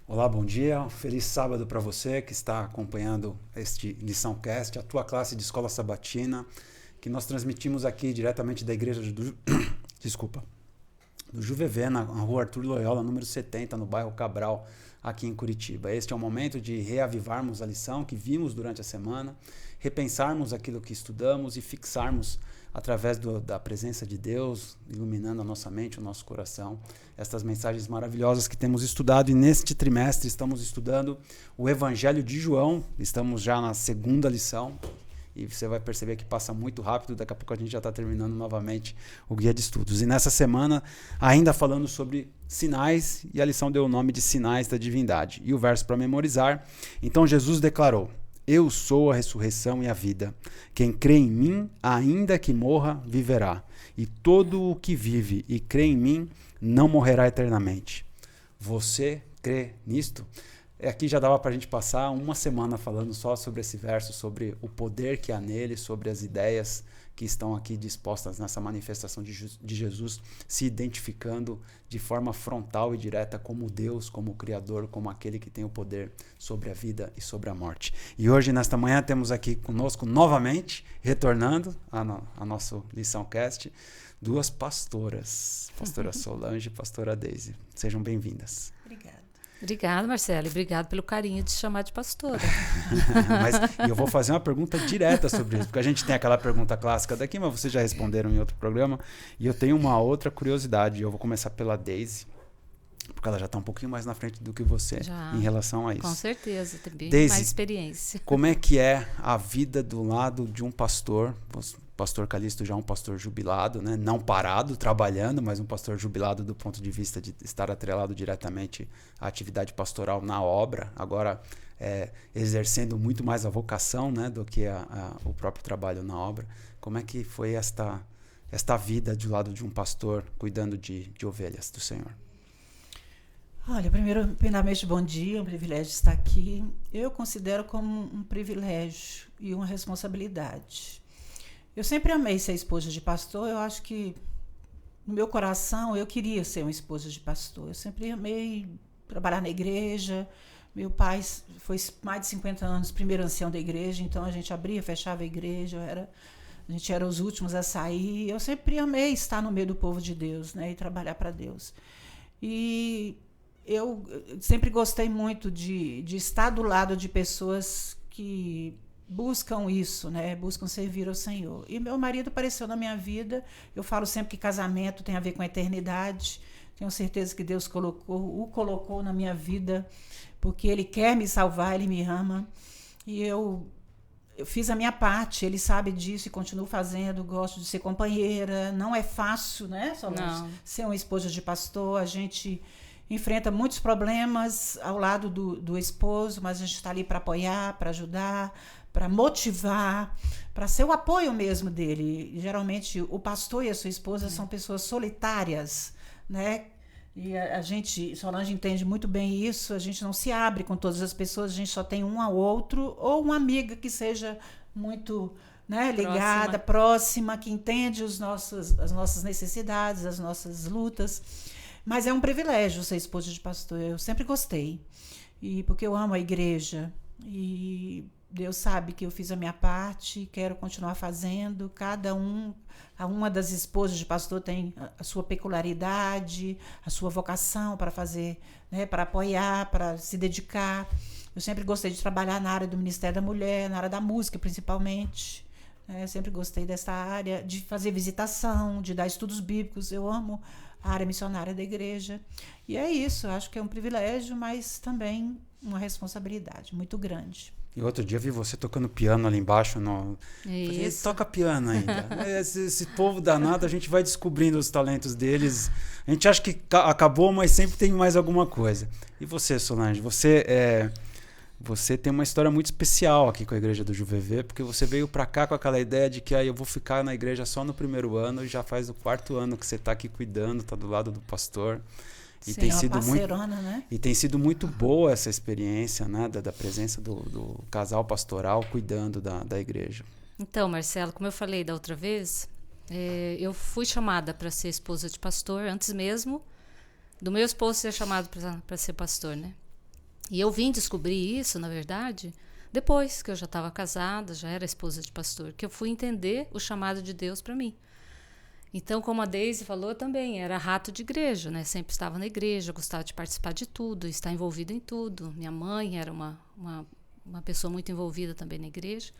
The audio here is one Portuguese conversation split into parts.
Olá, bom dia. Feliz sábado para você que está acompanhando este LiçãoCast, a tua classe de escola sabatina, que nós transmitimos aqui diretamente da igreja desculpa, do Juvevê, na rua Arthur Loyola, número 70, no bairro Cabral, aqui em Curitiba. Este é o momento de reavivarmos a lição que vimos durante a semana, repensarmos aquilo que estudamos e fixarmos através da presença de Deus, iluminando a nossa mente, o nosso coração, estas mensagens maravilhosas que temos estudado. E neste trimestre estamos estudando o Evangelho de João, estamos já na segunda lição, e você vai perceber que passa muito rápido, daqui a pouco a gente já está terminando novamente o guia de estudos. E nessa semana, ainda falando sobre sinais, e a lição deu o nome de Sinais da Divindade. E o verso para memorizar: então Jesus declarou: eu sou a ressurreição e a vida. Quem crê em mim, ainda que morra, viverá. E todo o que vive e crê em mim, não morrerá eternamente. Você crê nisto? Aqui já dava para a gente passar uma semana falando só sobre esse verso, sobre o poder que há nele, sobre as ideias que estão aqui dispostas nessa manifestação de Jesus, se identificando de forma frontal e direta como Deus, como o Criador, como aquele que tem o poder sobre a vida e sobre a morte. E hoje, nesta manhã, temos aqui conosco novamente, retornando a nosso LiçãoCast, duas pastoras, pastora Solange e pastora Deise. Sejam bem-vindas. Obrigada, Marcelo, e obrigado pelo carinho de chamar de pastora. Mas eu vou fazer uma pergunta direta sobre isso, porque a gente tem aquela pergunta clássica daqui, mas vocês já responderam em outro programa, e eu tenho uma outra curiosidade. Eu vou começar pela Deise, porque ela já está um pouquinho mais na frente do que você em relação a isso. Com certeza, tem bem Deise, mais experiência. Como é que é a vida do lado de um pastor? Pastor Calixto já é um pastor jubilado, né? Não parado, trabalhando, mas um pastor jubilado do ponto de vista de estar atrelado diretamente à atividade pastoral na obra, agora exercendo muito mais a vocação, né, do que o próprio trabalho na obra. Como é que foi esta vida do lado de um pastor cuidando de ovelhas do Senhor? Olha, primeiramente, bom dia, é um privilégio estar aqui. Eu considero como um privilégio e uma responsabilidade. Eu sempre amei ser esposa de pastor. Eu acho que no meu coração eu queria ser uma esposa de pastor. Eu sempre amei trabalhar na igreja. Meu pai foi mais de 50 anos primeiro ancião da igreja, então a gente abria, fechava a igreja, a gente era os últimos a sair. Eu sempre amei estar no meio do povo de Deus, né, e trabalhar para Deus. E eu sempre gostei muito de estar do lado de pessoas que buscam isso, né? Buscam servir ao Senhor. E meu marido apareceu na minha vida. Eu falo sempre que casamento tem a ver com a eternidade. Tenho certeza que Deus o colocou na minha vida, porque Ele quer me salvar, Ele me ama. E eu fiz a minha parte, Ele sabe disso e continuo fazendo. Gosto de ser companheira. Não é fácil, né, Solange? Ser uma esposa de pastor. A gente enfrenta muitos problemas ao lado do esposo, mas a gente está ali para apoiar, para ajudar, para motivar, para ser o apoio mesmo dele. E, geralmente o pastor e a sua esposa são pessoas solitárias, né? E a gente, Solange entende muito bem isso, a gente não se abre com todas as pessoas, a gente só tem um ao outro, ou uma amiga que seja muito, né, ligada, próxima, que entende as nossas necessidades, as nossas lutas. Mas é um privilégio ser esposa de pastor, eu sempre gostei, e porque eu amo a igreja, e Deus sabe que eu fiz a minha parte, quero continuar fazendo. Uma das esposas de pastor tem a sua peculiaridade, a sua vocação para fazer, né, para apoiar, para se dedicar. Eu sempre gostei de trabalhar na área do Ministério da Mulher, na área da música principalmente. Eu sempre gostei dessa área, de fazer visitação, de dar estudos bíblicos. Eu amo a área missionária da igreja. E é isso, acho que é um privilégio, mas também uma responsabilidade muito grande. E outro dia eu vi você tocando piano ali embaixo. Falei, toca piano ainda. esse povo danado, a gente vai descobrindo os talentos deles. A gente acha que acabou, mas sempre tem mais alguma coisa. E você, Solange, você tem uma história muito especial aqui com a igreja do Juvevê, porque você veio para cá com aquela ideia de que eu vou ficar na igreja só no primeiro ano, e já faz o 4º ano que você está aqui cuidando, está do lado do pastor. E Sim, tem sido né? E tem sido muito boa essa experiência, né, da presença do casal pastoral cuidando da igreja. Então, Marcelo, como eu falei da outra vez, eu fui chamada para ser esposa de pastor antes mesmo do meu esposo ser chamado para ser pastor, né? E eu vim descobrir isso, na verdade, depois que eu já estava casada, já era esposa de pastor, que eu fui entender o chamado de Deus para mim. Então, como a Deise falou também, era rato de igreja, né? Sempre estava na igreja, gostava de participar de tudo, estar envolvida em tudo. Minha mãe era uma pessoa muito envolvida também na igreja.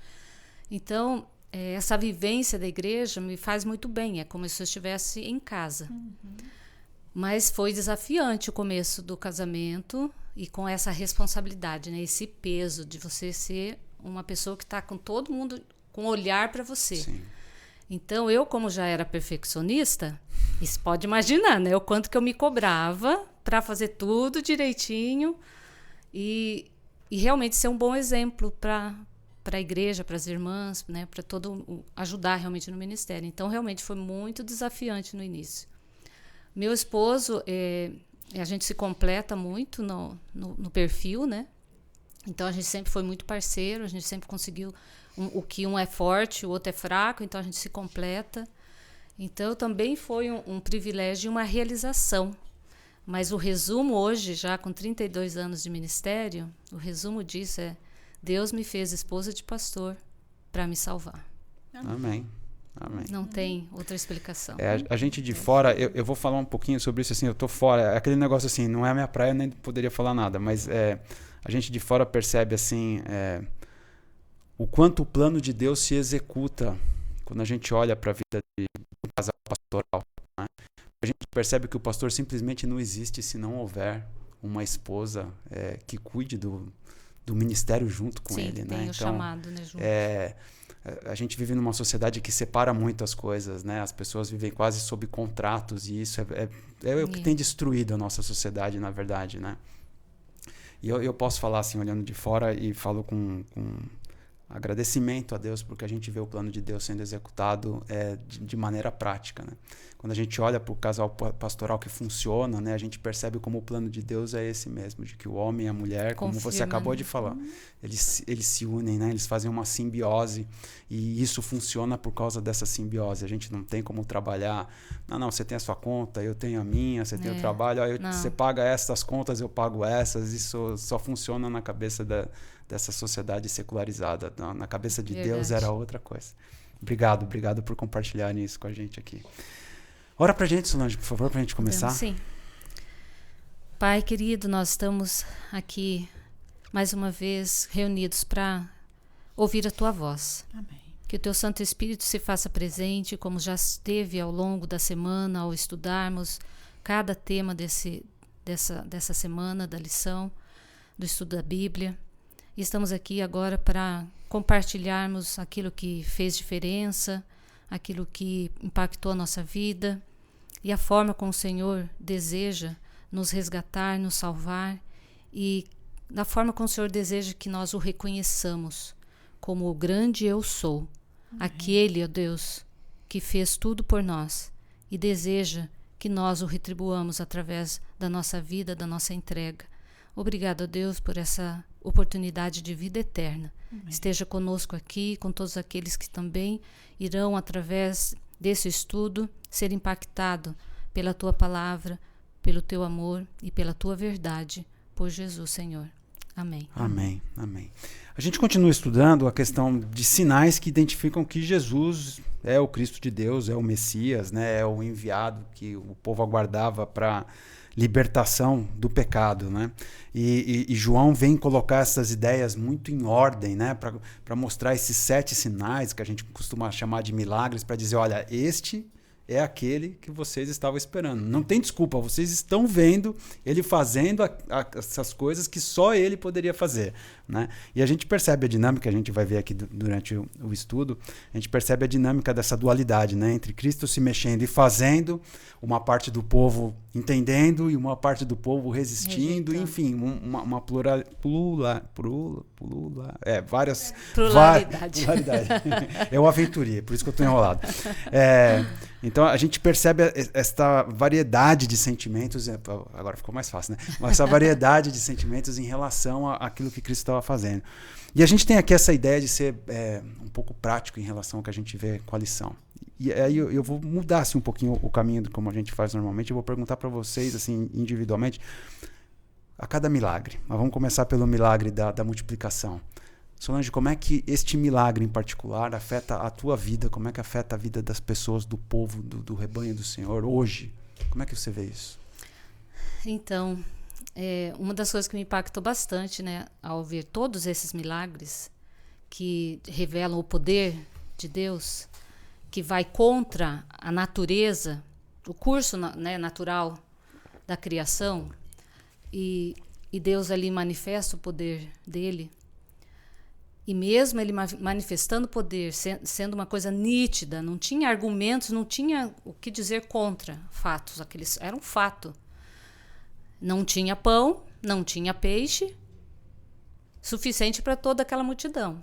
Então, essa vivência da igreja me faz muito bem, é como se eu estivesse em casa. Mas foi desafiante o começo do casamento e com essa responsabilidade, né? Esse peso de você ser uma pessoa que está com todo mundo com olhar para você. Sim. Então, eu, como já era perfeccionista, você pode imaginar, né? O quanto que eu me cobrava para fazer tudo direitinho e realmente ser um bom exemplo para a igreja, para as irmãs, né? Para ajudar realmente no ministério. Então, realmente foi muito desafiante no início. Meu esposo, a gente se completa muito no perfil, né? Então, a gente sempre foi muito parceiro, a gente sempre conseguiu o que um é forte, o outro é fraco, então a gente se completa. Então, também foi um privilégio e uma realização. Mas o resumo hoje, já com 32 anos de ministério, o resumo disso é: Deus me fez esposa de pastor para me salvar. Amém. Amém. Não tem outra explicação. A gente de fora, eu vou falar um pouquinho sobre isso, assim, eu tô fora, é aquele negócio assim, não é a minha praia, nem poderia falar nada, mas a gente de fora percebe assim, o quanto o plano de Deus se executa quando a gente olha para a vida de um casal pastoral, né? A gente percebe que o pastor simplesmente não existe se não houver uma esposa que cuide do ministério junto com ele, né? Tem o chamado, né, junto. A gente vive numa sociedade que separa muito as coisas, né? As pessoas vivem quase sob contratos e isso é o que tem destruído a nossa sociedade, na verdade, né? E eu posso falar assim, olhando de fora, e falo com agradecimento a Deus, porque a gente vê o plano de Deus sendo executado de maneira prática, né? Quando a gente olha para o casal pastoral que funciona, né, a gente percebe como o plano de Deus é esse mesmo, de que o homem e a mulher, como você acabou de falar, eles se unem, né? Eles fazem uma simbiose, e isso funciona por causa dessa simbiose. A gente não tem como trabalhar, não, você tem a sua conta, eu tenho a minha, você tem o trabalho, você paga essas contas, eu pago essas. Isso só funciona na cabeça dessa sociedade secularizada. Na cabeça de Deus era outra coisa. Obrigado por compartilharem isso com a gente aqui. Ora pra gente, Solange, por favor, pra gente começar. Sim. Pai querido, nós estamos aqui mais uma vez reunidos para ouvir a tua voz. Amém. Que o teu Santo Espírito se faça presente, como já esteve ao longo da semana, ao estudarmos cada tema dessa semana, da lição, do estudo da Bíblia. E estamos aqui agora para compartilharmos aquilo que fez diferença, aquilo que impactou a nossa vida e a forma como o Senhor deseja nos resgatar, nos salvar, e da forma como o Senhor deseja que nós o reconheçamos como o grande eu sou, aquele, ó Deus, que fez tudo por nós e deseja que nós o retribuamos através da nossa vida, da nossa entrega. Obrigado, ó Deus, por essa oportunidade de vida eterna. Amém. Esteja conosco aqui, com todos aqueles que também irão, através desse estudo, ser impactados pela tua palavra, pelo teu amor e pela tua verdade, por Jesus, Senhor. Amém. Amém, amém. A gente continua estudando a questão de sinais que identificam que Jesus é o Cristo de Deus, é o Messias, né? É o enviado que o povo aguardava para libertação do pecado, né? E João vem colocar essas ideias muito em ordem, né? Para mostrar esses 7 sinais que a gente costuma chamar de milagres, para dizer, olha, este é aquele que vocês estavam esperando. Não tem desculpa, vocês estão vendo ele fazendo essas coisas que só ele poderia fazer, né? E a gente percebe a dinâmica, a gente vai ver aqui durante o estudo, a gente percebe a dinâmica dessa dualidade, né? Entre Cristo se mexendo e fazendo, uma parte do povo entendendo e uma parte do povo resistindo, enfim, uma várias pluralidade. É o aventuria, por isso que eu estou enrolado. Então a gente percebe esta variedade de sentimentos, agora ficou mais fácil, né? Mas essa variedade de sentimentos em relação àquilo que Cristo estava fazendo. E a gente tem aqui essa ideia de ser um pouco prático em relação ao que a gente vê com a lição. E aí eu vou mudar assim, um pouquinho o caminho de como a gente faz normalmente. Eu vou perguntar para vocês assim, individualmente, a cada milagre. Mas vamos começar pelo milagre da multiplicação. Solange, como é que este milagre em particular afeta a tua vida? Como é que afeta a vida das pessoas, do povo, do rebanho do Senhor hoje? Como é que você vê isso? Então, uma das coisas que me impactou bastante, né, ao ver todos esses milagres que revelam o poder de Deus, que vai contra a natureza, o curso, né, natural da criação, e Deus ali manifesta o poder dele. E mesmo ele manifestando poder, sendo uma coisa nítida, não tinha argumentos, não tinha o que dizer contra fatos. Era um fato. Não tinha pão, não tinha peixe, suficiente para toda aquela multidão.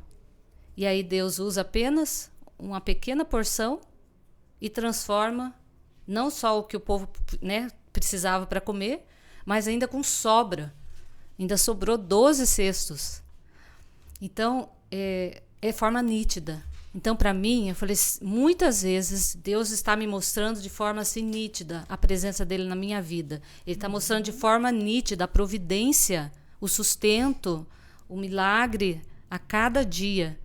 E aí Deus usa apenas uma pequena porção e transforma não só o que o povo, né, precisava para comer, mas ainda com sobra. Ainda sobrou 12 cestos. Então, é forma nítida. Então, para mim, eu falei, muitas vezes Deus está me mostrando de forma assim nítida a presença dele na minha vida. Ele está mostrando de forma nítida a providência, o sustento, o milagre a cada dia.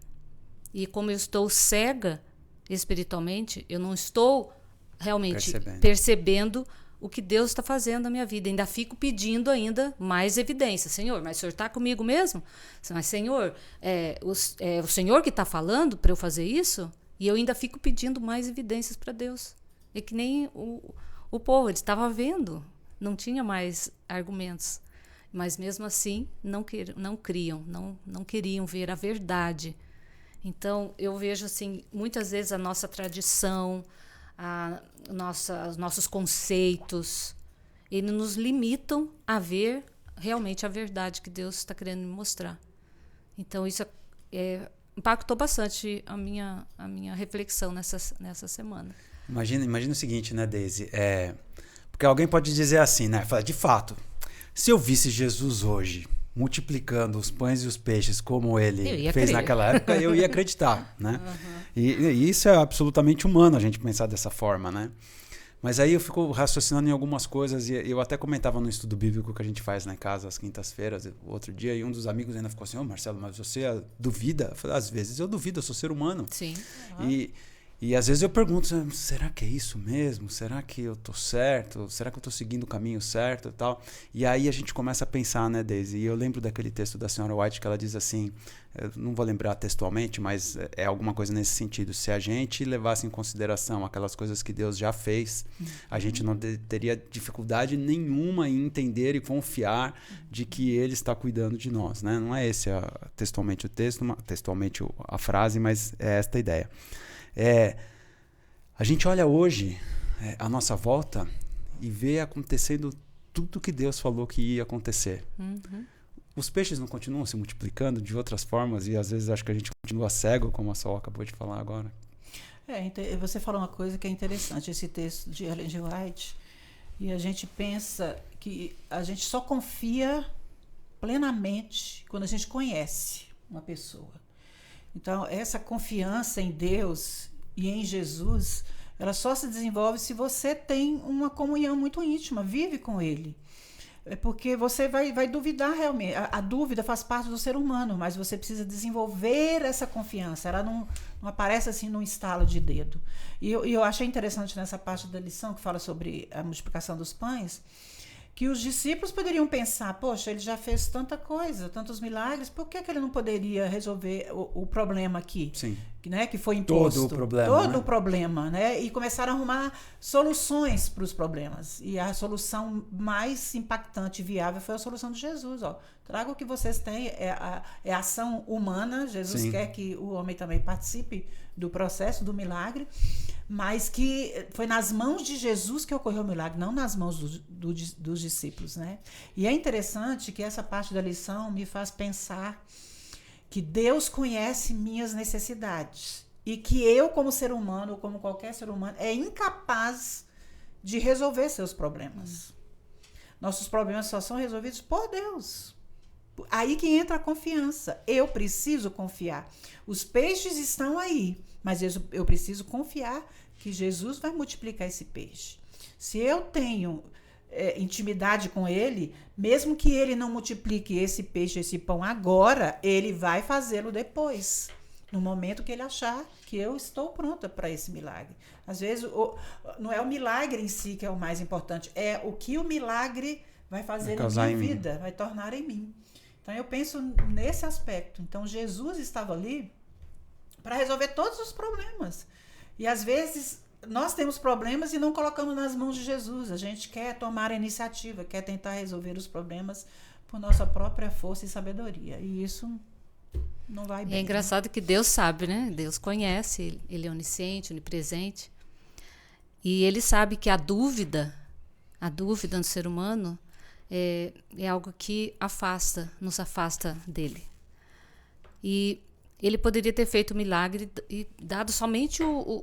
E como eu estou cega espiritualmente, eu não estou realmente percebendo o que Deus está fazendo na minha vida. Ainda fico pedindo ainda mais evidência. Senhor, mas o Senhor está comigo mesmo? Mas, Senhor, o Senhor que está falando para eu fazer isso? E eu ainda fico pedindo mais evidências para Deus. É que nem o povo, ele estava vendo, não tinha mais argumentos. Mas mesmo assim, não criam, não queriam ver a verdade. Então, eu vejo assim, muitas vezes a nossa tradição, os nossos conceitos, eles nos limitam a ver realmente a verdade que Deus está querendo me mostrar. Então, isso impactou bastante a minha reflexão nessa semana. Imagina o seguinte, né, Daisy? Porque alguém pode dizer assim, né? De fato, se eu visse Jesus hoje multiplicando os pães e os peixes como ele fez naquela época, eu ia acreditar, né? Uhum. E isso é absolutamente humano, a gente pensar dessa forma, né? Mas aí eu fico raciocinando em algumas coisas, e eu até comentava no estudo bíblico que a gente faz lá em casa às quintas-feiras, outro dia, e um dos amigos ainda ficou assim, Marcelo, mas você duvida? Eu falei, às vezes eu duvido, eu sou ser humano. Sim. Uhum. E às vezes eu pergunto, será que é isso mesmo? Será que eu tô certo? Será que eu tô seguindo o caminho certo e tal? E aí a gente começa a pensar, né, Daisy? E eu lembro daquele texto da senhora White que ela diz assim, eu não vou lembrar textualmente, mas é alguma coisa nesse sentido. Se a gente levasse em consideração aquelas coisas que Deus já fez, a gente não teria dificuldade nenhuma em entender e confiar de que Ele está cuidando de nós, né? Não é esse textualmente o texto, textualmente a frase, mas é esta a ideia. A gente olha hoje à nossa volta e vê acontecendo tudo que Deus falou que ia acontecer. Uhum. Os peixes não continuam se multiplicando de outras formas e às vezes acho que a gente continua cego, como a Sol acabou de falar agora. Você falou uma coisa que é interessante, esse texto de Ellen G. White, e a gente pensa que a gente só confia plenamente quando a gente conhece uma pessoa. Então, essa confiança em Deus e em Jesus, ela só se desenvolve se você tem uma comunhão muito íntima, vive com Ele. É porque você vai duvidar realmente. A dúvida faz parte do ser humano, mas você precisa desenvolver essa confiança. Ela não aparece assim num estalo de dedo. E eu achei interessante nessa parte da lição que fala sobre a multiplicação dos pães, que os discípulos poderiam pensar, poxa, ele já fez tanta coisa, tantos milagres, por que ele não poderia resolver o problema aqui? Sim. Né, que foi imposto. Todo o problema, né? E começaram a arrumar soluções para os problemas. E a solução mais impactante e viável foi a solução de Jesus. Traga o que vocês têm, é a ação humana. Jesus Sim. quer que o homem também participe do processo, do milagre, mas que foi nas mãos de Jesus que ocorreu o milagre, não nas mãos dos discípulos, né? E é interessante que essa parte da lição me faz pensar que Deus conhece minhas necessidades e que eu, como ser humano, ou como qualquer ser humano, é incapaz de resolver seus problemas. Nossos problemas só são resolvidos por Deus. Aí que entra a confiança. Eu preciso confiar. Os peixes estão aí, mas eu preciso confiar que Jesus vai multiplicar esse peixe. Se eu tenho intimidade com ele, mesmo que ele não multiplique esse peixe, esse pão agora, ele vai fazê-lo depois, no momento que ele achar que eu estou pronta para esse milagre. Às vezes, não é o milagre em si que é o mais importante, é o que o milagre vai fazer na minha vida, vai tornar em mim. Então, eu penso nesse aspecto. Então, Jesus estava ali para resolver todos os problemas. E, às vezes, nós temos problemas e não colocamos nas mãos de Jesus. A gente quer tomar a iniciativa, quer tentar resolver os problemas por nossa própria força e sabedoria. E isso não vai bem. É engraçado que Deus sabe, né? Deus conhece, ele é onisciente, onipresente. E ele sabe que a dúvida no ser humano é algo que nos afasta dele. E ele poderia ter feito o milagre e dado somente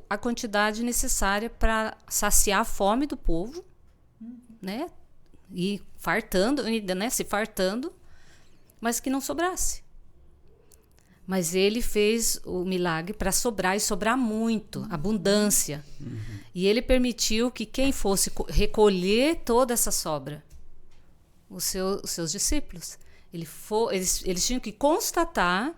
a quantidade necessária para saciar a fome do povo, né? E fartando, né? Se fartando, mas que não sobrasse. Mas ele fez o milagre para sobrar e sobrar muito, abundância. E ele permitiu que quem fosse recolher toda essa sobra, os seus discípulos. Eles tinham que constatar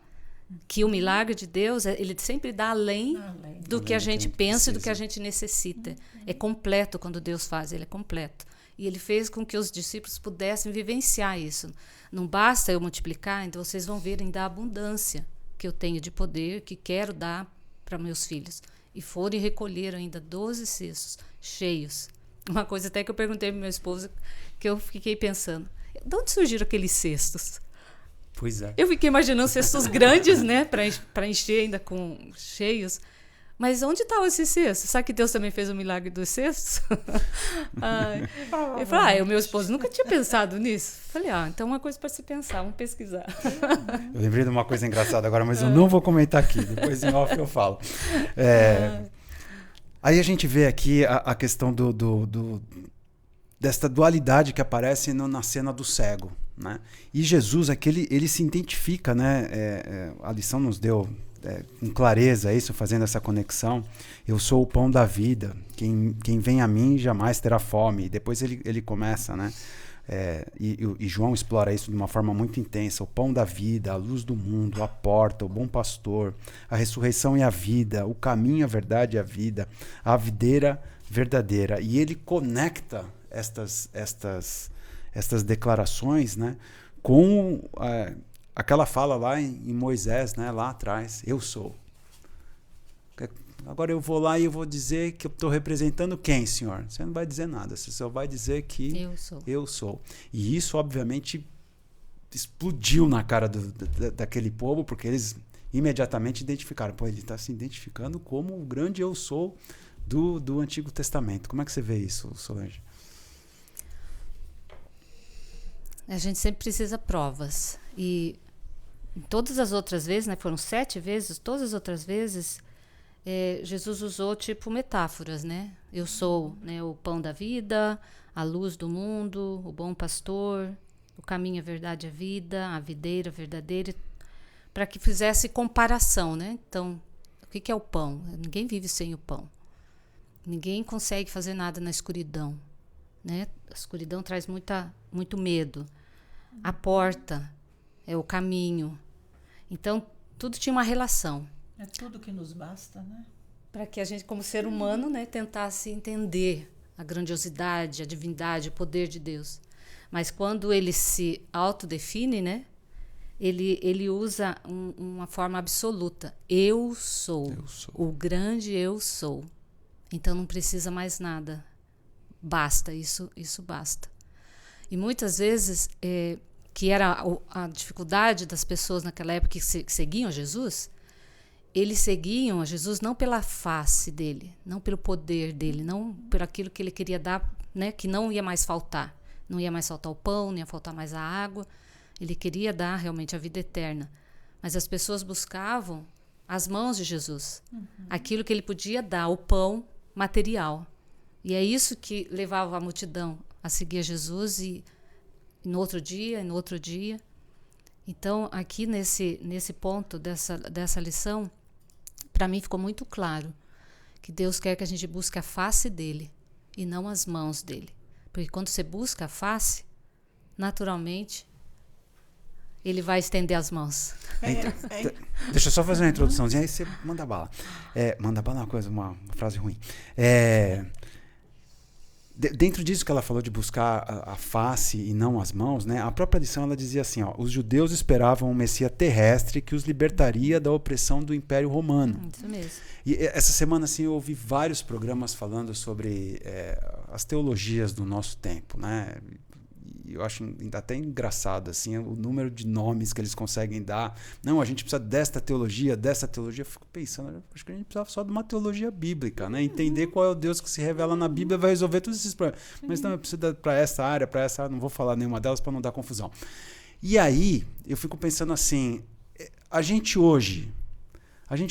que o milagre de Deus, ele sempre dá além do que a gente pensa e do que a gente necessita. É completo quando Deus faz, ele é completo. E ele fez com que os discípulos pudessem vivenciar isso. Não basta eu multiplicar, então vocês vão ver ainda a abundância que eu tenho de poder, que quero dar para meus filhos. E foram e recolheram ainda 12 cestos cheios. Uma coisa até que eu perguntei para meu esposo, que eu fiquei pensando, de onde surgiram aqueles cestos? Pois é. Eu fiquei imaginando cestos grandes, né, para encher ainda com cheios. Mas onde estavam esses cestos? Sabe que Deus também fez o milagre dos cestos? Eu falei, o meu esposo nunca tinha pensado nisso. Falei, então é uma coisa para se pensar, vamos pesquisar. Eu lembrei de uma coisa engraçada agora, mas eu não vou comentar aqui, depois em off eu falo. Aí a gente vê aqui a questão desta dualidade que aparece na cena do cego, né? E Jesus aqui, ele se identifica, né? A lição nos deu com clareza isso, fazendo essa conexão. Eu sou o pão da vida, quem vem a mim jamais terá fome. E depois ele começa, né? E João explora isso de uma forma muito intensa. O pão da vida, a luz do mundo, a porta, o bom pastor, a ressurreição e a vida, o caminho, a verdade e a vida, a videira verdadeira. E ele conecta estas declarações, né, com aquela fala lá em Moisés, né, lá atrás, eu sou. Agora eu vou lá e eu vou dizer que eu estou representando quem, Senhor? Você não vai dizer nada, você só vai dizer que eu sou. E isso, obviamente, explodiu na cara daquele povo, porque eles imediatamente identificaram. Pô, ele está se identificando como o grande eu sou do Antigo Testamento. Como é que você vê isso, Solange? A gente sempre precisa provas. E todas as outras vezes, né, foram 7 vezes, todas as outras vezes, Jesus usou tipo metáforas, né? Eu sou, né, o pão da vida, a luz do mundo, o bom pastor, o caminho, a verdade, a vida, a videira verdadeira, para que fizesse comparação, né? Então, o que é o pão? Ninguém vive sem o pão. Ninguém consegue fazer nada na escuridão, né? A escuridão traz muito medo. A porta é o caminho. Então, tudo tinha uma relação. É tudo que nos basta, né? Para que a gente, como ser humano, né, tentasse entender a grandiosidade, a divindade, o poder de Deus. Mas quando ele se autodefine, né, ele usa uma forma absoluta. Eu sou o grande eu sou. Então não precisa mais nada. Basta, isso basta. E muitas vezes, que era a dificuldade das pessoas naquela época que seguiam Jesus, eles seguiam a Jesus não pela face dele, não pelo poder dele, não por aquilo que ele queria dar, né, que não ia mais faltar. Não ia mais faltar o pão, não ia faltar mais a água. Ele queria dar realmente a vida eterna. Mas as pessoas buscavam as mãos de Jesus. Aquilo que ele podia dar, o pão material. E é isso que levava a multidão a seguir Jesus e no outro dia, e no outro dia. Então, aqui nesse ponto dessa lição, para mim ficou muito claro que Deus quer que a gente busque a face dele e não as mãos dele. Porque quando você busca a face, naturalmente, ele vai estender as mãos. Deixa eu só fazer uma introduçãozinha, aí você manda bala. Manda bala é uma frase ruim. Dentro disso que ela falou de buscar a face e não as mãos, né? A própria lição ela dizia assim, os judeus esperavam um Messias terrestre que os libertaria da opressão do Império Romano. Isso mesmo. E essa semana assim, eu ouvi vários programas falando sobre as teologias do nosso tempo, né? E eu acho até engraçado assim, o número de nomes que eles conseguem dar. Não, a gente precisa desta teologia. Eu fico pensando, acho que a gente precisava só de uma teologia bíblica, né? Entender qual é o Deus que se revela na Bíblia vai resolver todos esses problemas. Mas não, eu preciso para essa área, não vou falar nenhuma delas para não dar confusão. E aí, eu fico pensando assim, a gente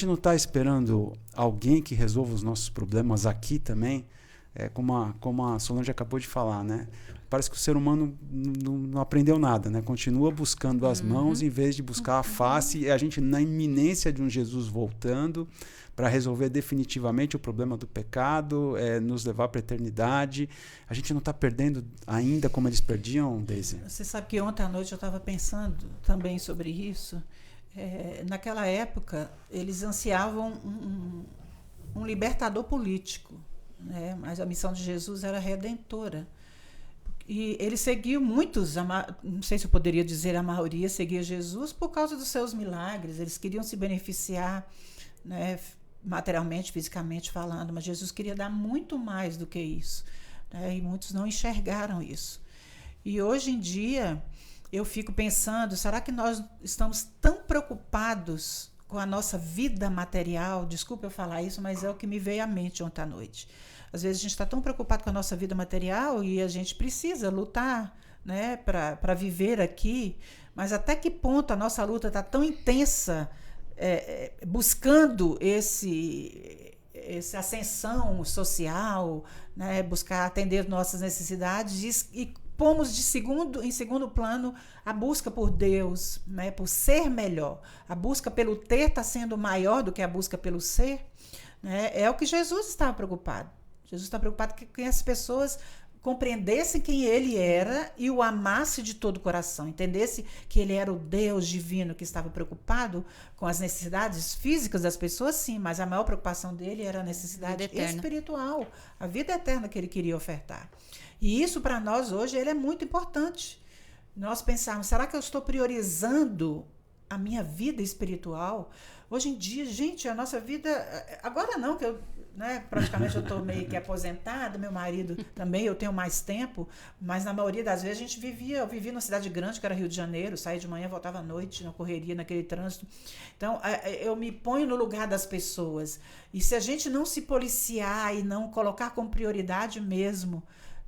não está esperando alguém que resolva os nossos problemas aqui também, como a Solange acabou de falar, né? Parece que o ser humano não aprendeu nada, né? Continua buscando as mãos em vez de buscar a face. E a gente, na iminência de um Jesus voltando para resolver definitivamente o problema do pecado, nos levar para a eternidade, a gente não está perdendo ainda como eles perdiam, Daisy? Você sabe que ontem à noite eu estava pensando também sobre isso. Naquela época, eles ansiavam um libertador político, né? Mas a missão de Jesus era redentora. E ele seguiu muitos, não sei se eu poderia dizer a maioria, seguia Jesus por causa dos seus milagres. Eles queriam se beneficiar, né, materialmente, fisicamente falando, mas Jesus queria dar muito mais do que isso, né, e muitos não enxergaram isso. E hoje em dia, eu fico pensando, será que nós estamos tão preocupados com a nossa vida material? Desculpa eu falar isso, mas é o que me veio à mente ontem à noite. Às vezes a gente está tão preocupado com a nossa vida material e a gente precisa lutar, né, para viver aqui, mas até que ponto a nossa luta está tão intensa, buscando essa ascensão social, né, buscar atender nossas necessidades e pomos em segundo plano a busca por Deus, né, por ser melhor. A busca pelo ter está sendo maior do que a busca pelo ser, né? É o que Jesus estava preocupado. Jesus está preocupado que as pessoas compreendessem quem ele era e o amasse de todo o coração, entendesse que ele era o Deus divino que estava preocupado com as necessidades físicas das pessoas, sim, mas a maior preocupação dele era a necessidade espiritual, a vida eterna que ele queria ofertar. E isso para nós hoje ele é muito importante. Nós pensarmos, será que eu estou priorizando a minha vida espiritual? Hoje em dia, gente, a nossa vida, agora não, que eu, né, praticamente eu estou meio que aposentada, meu marido também, eu tenho mais tempo, mas na maioria das vezes eu vivia numa cidade grande, que era Rio de Janeiro, saía de manhã, voltava à noite, na correria, naquele trânsito. Então, eu me ponho no lugar das pessoas. E se a gente não se policiar e não colocar como prioridade mesmo,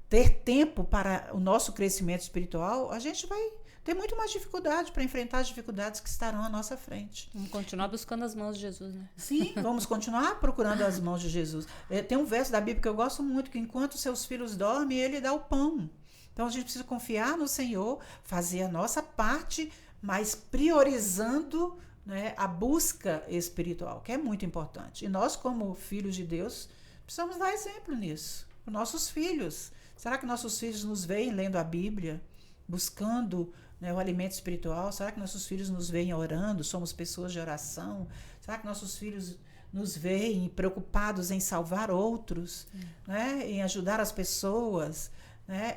ter tempo para o nosso crescimento espiritual, a gente vai ter muito mais dificuldade para enfrentar as dificuldades que estarão à nossa frente. Vamos continuar buscando as mãos de Jesus, né? Sim, vamos continuar procurando as mãos de Jesus. Tem um verso da Bíblia que eu gosto muito, que enquanto seus filhos dormem, ele dá o pão. Então a gente precisa confiar no Senhor, fazer a nossa parte, mas priorizando, né, a busca espiritual, que é muito importante. E nós, como filhos de Deus, precisamos dar exemplo nisso, para nossos filhos. Será que nossos filhos nos veem lendo a Bíblia, buscando, né, o alimento espiritual? Será que nossos filhos nos veem orando? Somos pessoas de oração? Será que nossos filhos nos veem preocupados em salvar outros, né, em ajudar as pessoas? Né?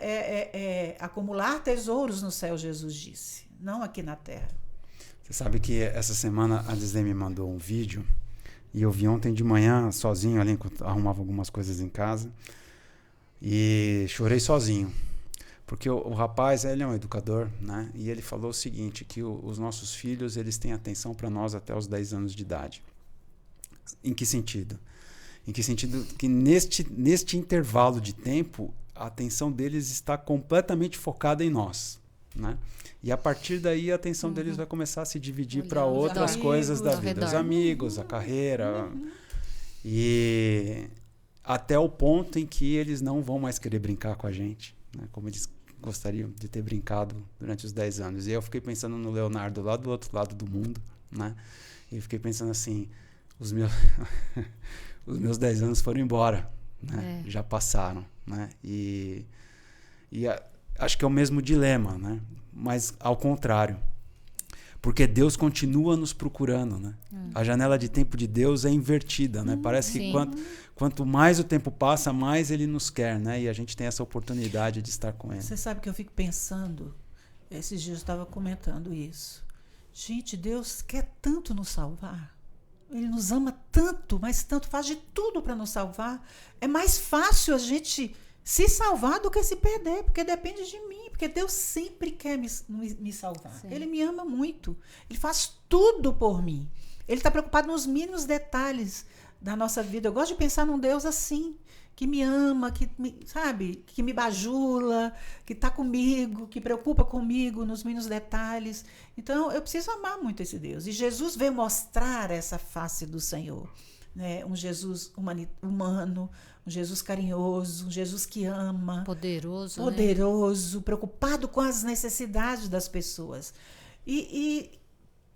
Acumular tesouros no céu, Jesus disse, não aqui na terra. Você sabe que essa semana a Disney me mandou um vídeo e eu vi ontem de manhã sozinho ali, enquanto arrumava algumas coisas em casa, e chorei sozinho. Porque o rapaz, ele é um educador, né? E ele falou o seguinte, que os nossos filhos, eles têm atenção para nós até os 10 anos de idade. Em que sentido? Em que sentido que neste intervalo de tempo, a atenção deles está completamente focada em nós, né? E a partir daí, a atenção deles vai começar a se dividir para outras coisas da vida. Os amigos, a carreira. E até o ponto em que eles não vão mais querer brincar com a gente, né? Como eles gostariam de ter brincado durante os 10 anos. E eu fiquei pensando no Leonardo lá do outro lado do mundo, né? E eu fiquei pensando assim, os meus 10 anos foram embora, né? Já passaram, né? E E acho que é o mesmo dilema, né? Mas ao contrário. Porque Deus continua nos procurando, né? A janela de tempo de Deus é invertida, né? Parece que quanto mais o tempo passa, mais Ele nos quer, né? E a gente tem essa oportunidade de estar com Ele. Você sabe que eu fico pensando, esses dias eu estava comentando isso. Gente, Deus quer tanto nos salvar. Ele nos ama tanto, mas tanto, faz de tudo para nos salvar. É mais fácil a gente se salvar do que se perder, porque depende de mim, porque Deus sempre quer me salvar. Sim. Ele me ama muito, Ele faz tudo por mim. Ele está preocupado nos mínimos detalhes da nossa vida. Eu gosto de pensar num Deus assim, que me ama, que me bajula, que está comigo, que preocupa comigo nos mínimos detalhes. Então, eu preciso amar muito esse Deus. E Jesus veio mostrar essa face do Senhor, né? Um Jesus humano, um Jesus carinhoso, um Jesus que ama. Poderoso, né? Preocupado com as necessidades das pessoas. E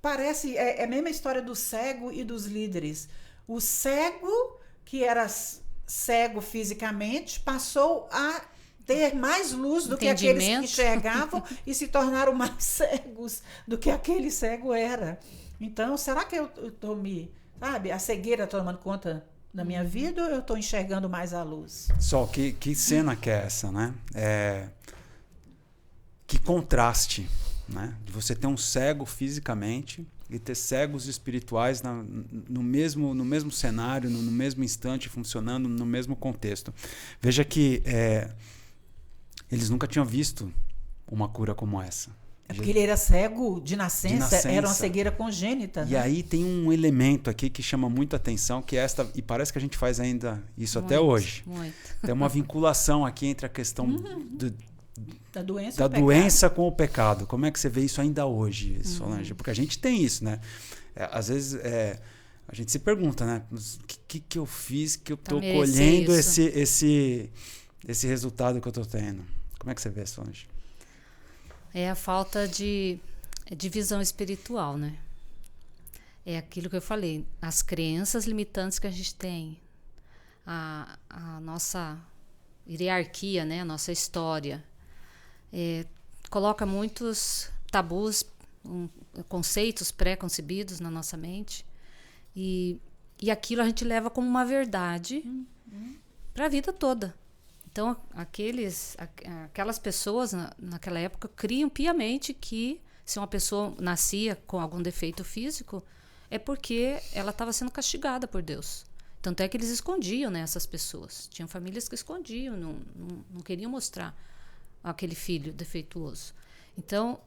parece, é a mesma história do cego e dos líderes. O cego, que era cego fisicamente, passou a ter mais luz do que aqueles que enxergavam e se tornaram mais cegos do que aquele cego era. Então, será que eu estou a cegueira tomando conta da minha vida ou eu estou enxergando mais a luz? Só que cena que é essa, né? Que contraste, né? De você ter um cego fisicamente e ter cegos espirituais no mesmo cenário, no mesmo instante, funcionando no mesmo contexto. Veja que eles nunca tinham visto uma cura como essa. É porque ele era cego de nascença, era uma cegueira congênita. E aí tem um elemento aqui que chama muito a atenção, que é e parece que a gente faz ainda isso até hoje. Muito. Tem uma vinculação aqui entre a questão da doença com o pecado. Como é que você vê isso ainda hoje, Solange? Porque a gente tem isso, né? Às vezes a gente se pergunta, né? O que eu fiz que eu estou colhendo esse resultado que eu estou tendo? Como é que você vê, Solange? É a falta de visão espiritual, né? É aquilo que eu falei, as crenças limitantes que a gente tem, a nossa hierarquia, né? A nossa história. Coloca muitos tabus, conceitos pré-concebidos na nossa mente e aquilo a gente leva como uma verdade para a vida toda. Então, aquelas pessoas naquela época criam piamente que se uma pessoa nascia com algum defeito físico é porque ela estava sendo castigada por Deus. Tanto é que eles escondiam, né, essas pessoas. Tinham famílias que escondiam, não queriam mostrar aquele filho defeituoso. Então,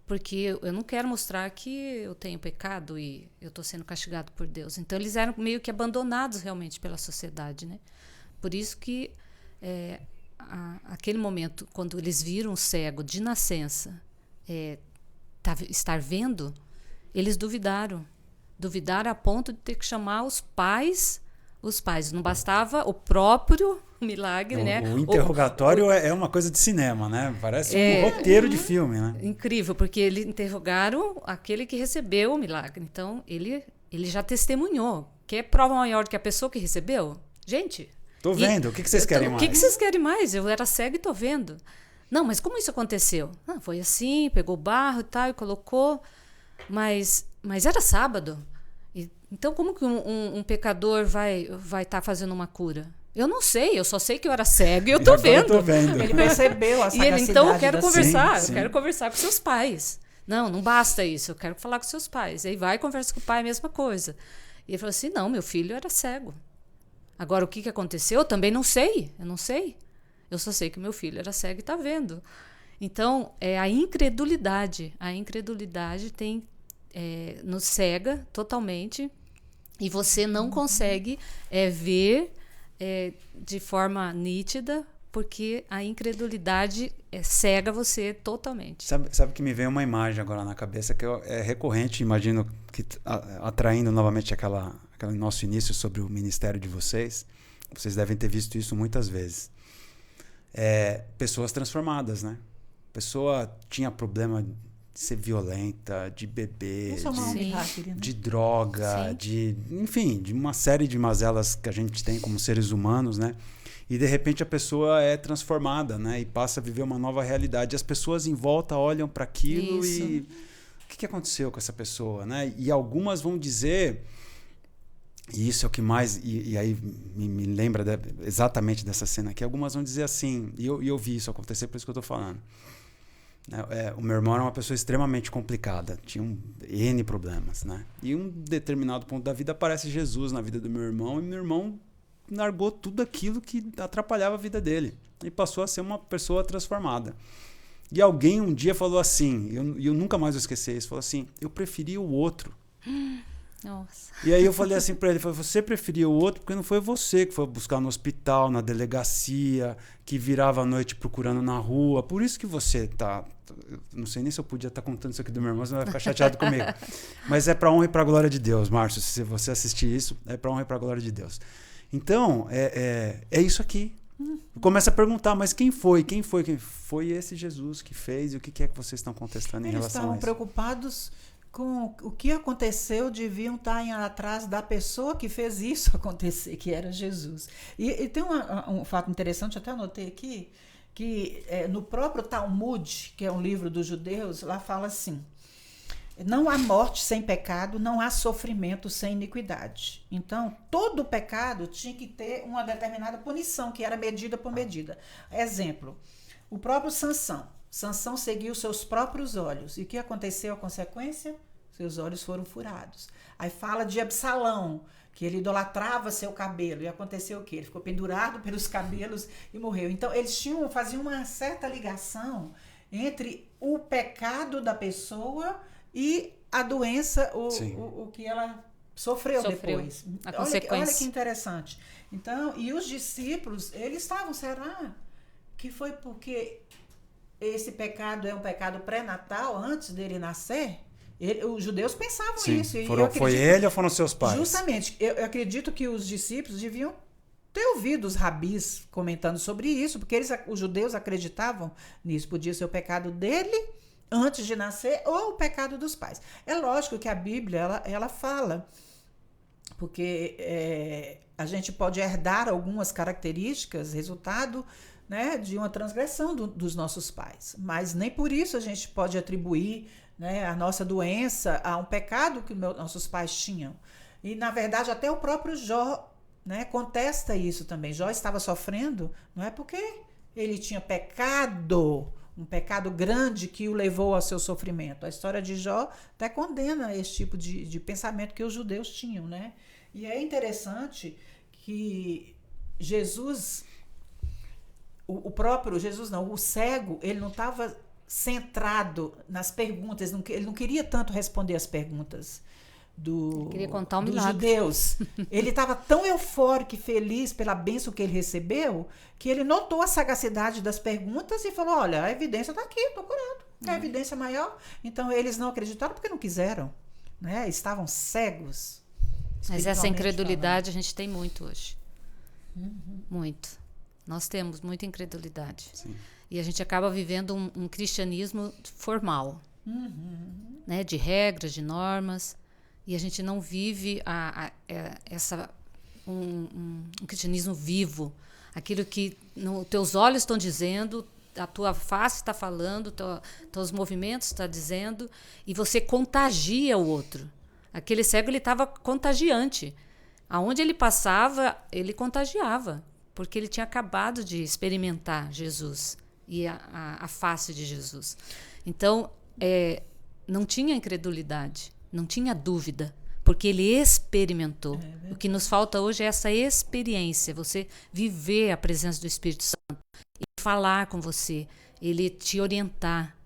porque eu não quero mostrar que eu tenho pecado e eu estou sendo castigado por Deus. Então, eles eram meio que abandonados realmente pela sociedade, né? Por isso que aquele momento, quando eles viram o cego de nascença estar vendo, eles duvidaram a ponto de ter que chamar os pais. Não bastava o próprio milagre, né? O interrogatório é uma coisa de cinema, né? Parece um roteiro de filme, né? Incrível, porque eles interrogaram aquele que recebeu o milagre. Então, ele já testemunhou. Quer prova maior do que a pessoa que recebeu? Gente... Tô vendo. O que vocês querem mais? O que vocês querem mais? Eu era cego e tô vendo. Não, mas como isso aconteceu? Foi assim, pegou barro e tal, e colocou. Mas era sábado. Então, como que um pecador vai estar fazendo uma cura? Eu não sei, eu só sei que eu era cego e eu tô vendo. Tô vendo. Ele percebeu a sagacidade. Então, eu quero conversar. Sim. Eu quero conversar com seus pais. Não basta isso. Eu quero falar com seus pais. Aí vai e conversa com o pai, a mesma coisa. E ele falou assim, não, meu filho era cego. Agora, o que aconteceu? Eu também não sei. Eu não sei. Eu só sei que meu filho era cego e está vendo. Então, a incredulidade. A incredulidade nos cega totalmente e você não consegue ver de forma nítida porque a incredulidade cega você totalmente. Sabe que me veio uma imagem agora na cabeça que é recorrente, imagino que atraindo novamente aquele nosso início sobre o ministério de vocês. Vocês devem ter visto isso muitas vezes. Pessoas transformadas, né? Pessoa tinha problema de ser violenta, de beber, de droga, enfim, de uma série de mazelas que a gente tem como seres humanos, né? e de repente a pessoa é transformada, né? E passa a viver uma nova realidade. As pessoas em volta olham para aquilo e o que aconteceu com essa pessoa, né? E algumas vão dizer, e isso é o que mais, e aí me lembra exatamente dessa cena aqui, algumas vão dizer assim, e eu vi isso acontecer, por isso que eu estou falando. O meu irmão era uma pessoa extremamente complicada, tinha N problemas, né? E um determinado ponto da vida aparece Jesus na vida do meu irmão, e meu irmão largou tudo aquilo que atrapalhava a vida dele e passou a ser uma pessoa transformada. E alguém um dia falou assim, eu nunca mais vou esquecer isso, falou assim, eu preferi o outro. Nossa. E aí eu falei assim para ele, você preferia o outro porque não foi você que foi buscar no hospital, na delegacia, que virava à noite procurando na rua, por isso que você tá... Não sei nem se eu podia estar contando isso aqui do meu irmão, senão vai ficar chateado comigo. Mas é para honra e para glória de Deus, Márcio, se você assistir isso, é para honra e para glória de Deus. Então, é isso aqui. Começa a perguntar, mas quem foi? Quem foi? Quem foi esse Jesus que fez? E o que é que vocês estão contestando em relação a isso? Eles estavam preocupados com o que aconteceu, deviam estar atrás da pessoa que fez isso acontecer, que era Jesus. E tem um fato interessante, até anotei aqui, que no próprio Talmud, que é um livro dos judeus, lá fala assim, não há morte sem pecado, não há sofrimento sem iniquidade. Então, todo pecado tinha que ter uma determinada punição, que era medida por medida. Exemplo, o próprio Sansão seguiu seus próprios olhos. E o que aconteceu a consequência? Seus olhos foram furados. Aí fala de Absalão, que ele idolatrava seu cabelo. E aconteceu o quê? Ele ficou pendurado pelos cabelos e morreu. Então, eles faziam uma certa ligação entre o pecado da pessoa e a doença, o que ela sofreu depois. A consequência. Olha que interessante. Então, e os discípulos, eles estavam, será que foi porque esse pecado é um pecado pré-natal, antes dele nascer? Os judeus pensavam isso. Foi ele ou foram seus pais? Justamente. Eu acredito que os discípulos deviam ter ouvido os rabis comentando sobre isso, porque os judeus acreditavam nisso. Podia ser o pecado dele antes de nascer ou o pecado dos pais. É lógico que a Bíblia ela fala, porque a gente pode herdar algumas características, resultado, né, de uma transgressão dos nossos pais. Mas nem por isso a gente pode atribuir, né, a nossa doença a um pecado que nossos pais tinham. E, na verdade, até o próprio Jó, né, contesta isso também. Jó estava sofrendo, não é porque ele tinha pecado, um pecado grande que o levou ao seu sofrimento. A história de Jó até condena esse tipo de pensamento que os judeus tinham, né? E é interessante que Jesus, o próprio Jesus não, o cego, ele não estava centrado nas perguntas, ele não queria tanto responder as perguntas dos judeus. Ele estava tão eufórico e feliz pela bênção que ele recebeu, que ele notou a sagacidade das perguntas e falou, olha, a evidência está aqui, estou curado. É a evidência maior. Então, eles não acreditaram porque não quiseram, né? Estavam cegos. Mas essa incredulidade a gente tem muito hoje. Muito. Nós temos muita incredulidade. Sim. E a gente acaba vivendo um cristianismo formal, né? De regras, de normas. E a gente não vive um cristianismo vivo. Aquilo que teus olhos estão dizendo, a tua face está falando, teus movimentos estão dizendo, e você contagia o outro. Aquele cego, ele estava contagiante. Aonde ele passava, ele contagiava, porque ele tinha acabado de experimentar Jesus e a face de Jesus. Então, não tinha incredulidade. Não tinha dúvida, porque ele experimentou. O que nos falta hoje é essa experiência, você viver a presença do Espírito Santo e falar com você, ele te orientar.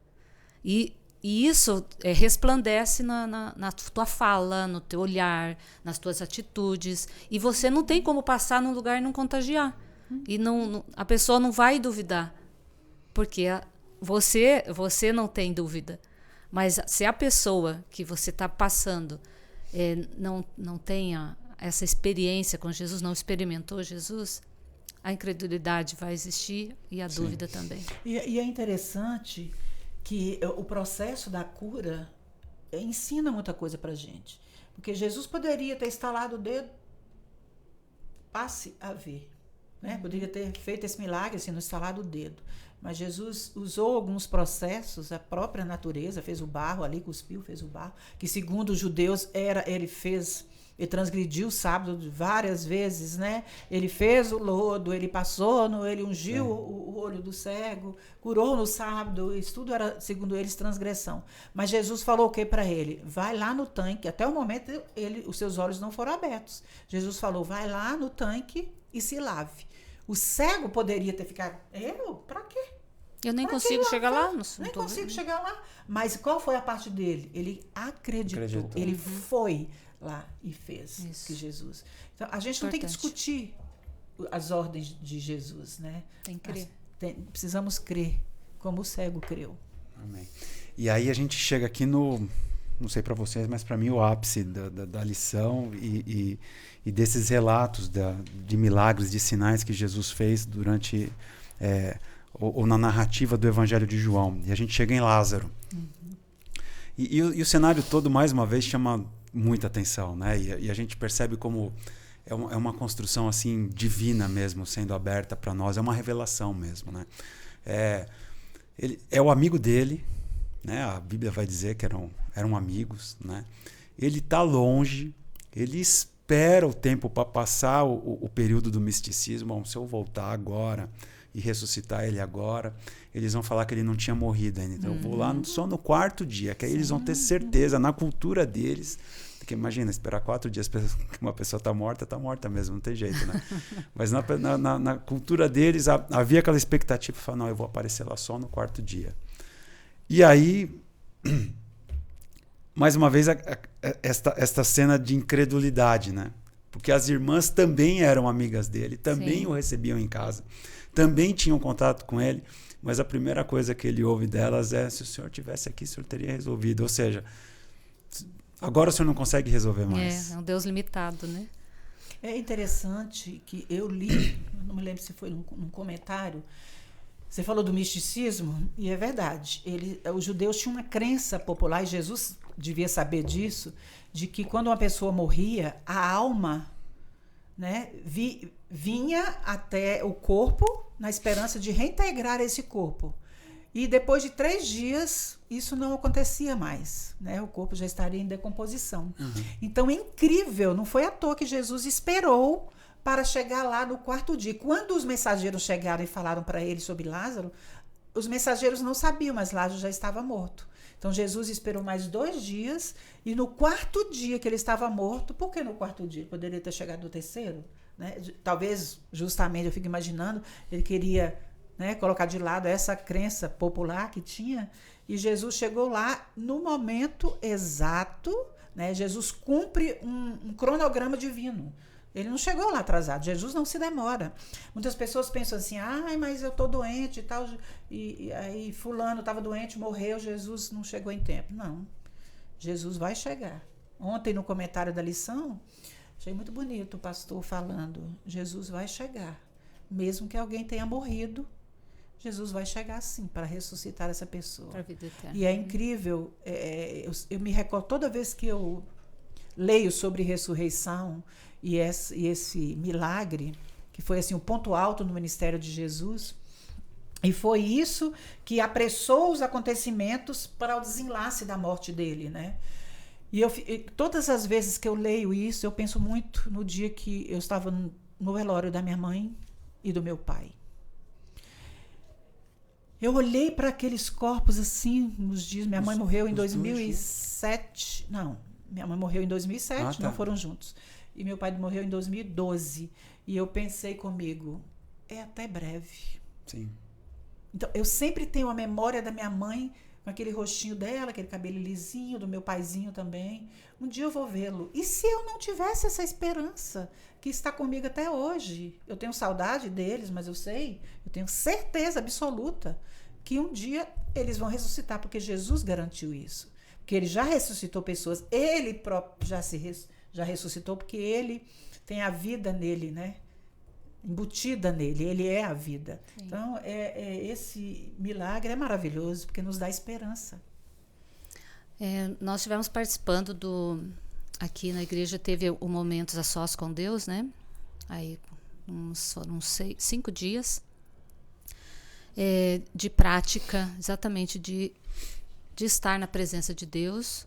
E isso resplandece na tua fala, no teu olhar, nas tuas atitudes. E você não tem como passar num lugar e não contagiar. E a pessoa não vai duvidar, porque você não tem dúvida. Mas se a pessoa que você está passando não tenha essa experiência com Jesus, não experimentou Jesus, a incredulidade vai existir e a dúvida também. E é interessante que o processo da cura ensina muita coisa para a gente. Porque Jesus poderia ter estalado o dedo, passe a ver. né? Poderia ter feito esse milagre assim, no estalar do dedo. Mas Jesus usou alguns processos, a própria natureza, fez o barro ali, cuspiu, fez o barro, que segundo os judeus ele transgrediu o sábado várias vezes, né? Ele fez o lodo, ele passou, ele ungiu o olho do cego, curou no sábado, isso tudo era, segundo eles, transgressão. Mas Jesus falou o que para ele? Vai lá no tanque, até o momento os seus olhos não foram abertos. Jesus falou, vai lá no tanque e se lave. O cego poderia ter ficado, para quê? Eu nem consigo chegar lá. Nem consigo chegar lá. Mas qual foi a parte dele? Ele acreditou. Ele foi lá e fez isso que Jesus. Então, a gente não tem que discutir as ordens de Jesus, né? Tem que crer. Precisamos crer, como o cego creu. Amém. E aí a gente chega aqui no, não sei para vocês, mas para mim o ápice da lição e desses relatos de milagres, de sinais que Jesus fez durante ou na narrativa do Evangelho de João. E a gente chega em Lázaro. E o cenário todo, mais uma vez, chama muita atenção, né? E a gente percebe como é uma construção assim divina mesmo, sendo aberta para nós. É uma revelação mesmo, né? Ele é o amigo dele, né? A Bíblia vai dizer que eram amigos, né? Ele está longe, ele espera o tempo para passar o período do misticismo. Bom, se eu voltar agora e ressuscitar ele agora, eles vão falar que ele não tinha morrido ainda. Então eu vou lá só no 4º dia, que aí eles vão ter certeza, na cultura deles, porque imagina, esperar 4 dias que uma pessoa está morta mesmo, não tem jeito, né? Mas na cultura deles havia aquela expectativa, falar, não, eu vou aparecer lá só no 4º dia. E aí, mais uma vez, esta cena de incredulidade, né? Porque as irmãs também eram amigas dele, também o recebiam em casa, também tinham contato com ele, mas a primeira coisa que ele ouve delas é: se o senhor tivesse aqui, o senhor teria resolvido. Ou seja, agora o senhor não consegue resolver mais. É um Deus limitado, né? É interessante que eu li, não me lembro se foi num comentário, você falou do misticismo, e é verdade. Os judeus tinham uma crença popular, e Jesus devia saber disso, de que quando uma pessoa morria, a alma, né, vinha até o corpo na esperança de reintegrar esse corpo. E depois de 3 dias, isso não acontecia mais, né? O corpo já estaria em decomposição. Então é incrível, não foi à toa que Jesus esperou para chegar lá no 4º dia. Quando os mensageiros chegaram e falaram para ele sobre Lázaro, os mensageiros não sabiam, mas Lázaro já estava morto. Então Jesus esperou mais 2 dias, e no 4º dia que ele estava morto, por que no 4º dia? Ele poderia ter chegado no 3º? Né? Talvez, justamente, eu fico imaginando, ele queria, né, colocar de lado essa crença popular que tinha, e Jesus chegou lá no momento exato, né? Jesus cumpre um cronograma divino. Ele não chegou lá atrasado. Jesus não se demora. Muitas pessoas pensam assim: mas eu estou doente e tal, e aí fulano estava doente, morreu, Jesus não chegou em tempo. Não, Jesus vai chegar. Ontem, no comentário da lição, achei muito bonito o pastor falando: Jesus vai chegar. Mesmo que alguém tenha morrido, Jesus vai chegar sim para ressuscitar essa pessoa. Para a vida eterna. E é incrível, eu me recordo, toda vez que eu leio sobre ressurreição e esse milagre, que foi assim o ponto alto no ministério de Jesus, e foi isso que apressou os acontecimentos para o desenlace da morte dele, né? E todas as vezes que eu leio isso, eu penso muito no dia que eu estava no velório da minha mãe e do meu pai. Eu olhei para aqueles corpos assim, nos dias. Minha mãe morreu em 2007. Não, minha mãe morreu em 2007, não foram juntos. E meu pai morreu em 2012. E eu pensei comigo: é até breve. Sim. Então, eu sempre tenho a memória da minha mãe, com aquele rostinho dela, aquele cabelo lisinho, do meu paizinho também. Um dia eu vou vê-lo. E se eu não tivesse essa esperança que está comigo até hoje? Eu tenho saudade deles, mas eu tenho certeza absoluta que um dia eles vão ressuscitar, porque Jesus garantiu isso. Porque ele já ressuscitou pessoas, ele próprio já ressuscitou, porque ele tem a vida nele, né? Embutida nele, ele é a vida. Sim. Então, esse milagre é maravilhoso, porque nos dá esperança. Nós estivemos participando aqui na igreja, teve o Momentos a Sós com Deus, né? Aí, foram 5 dias de prática, exatamente de estar na presença de Deus,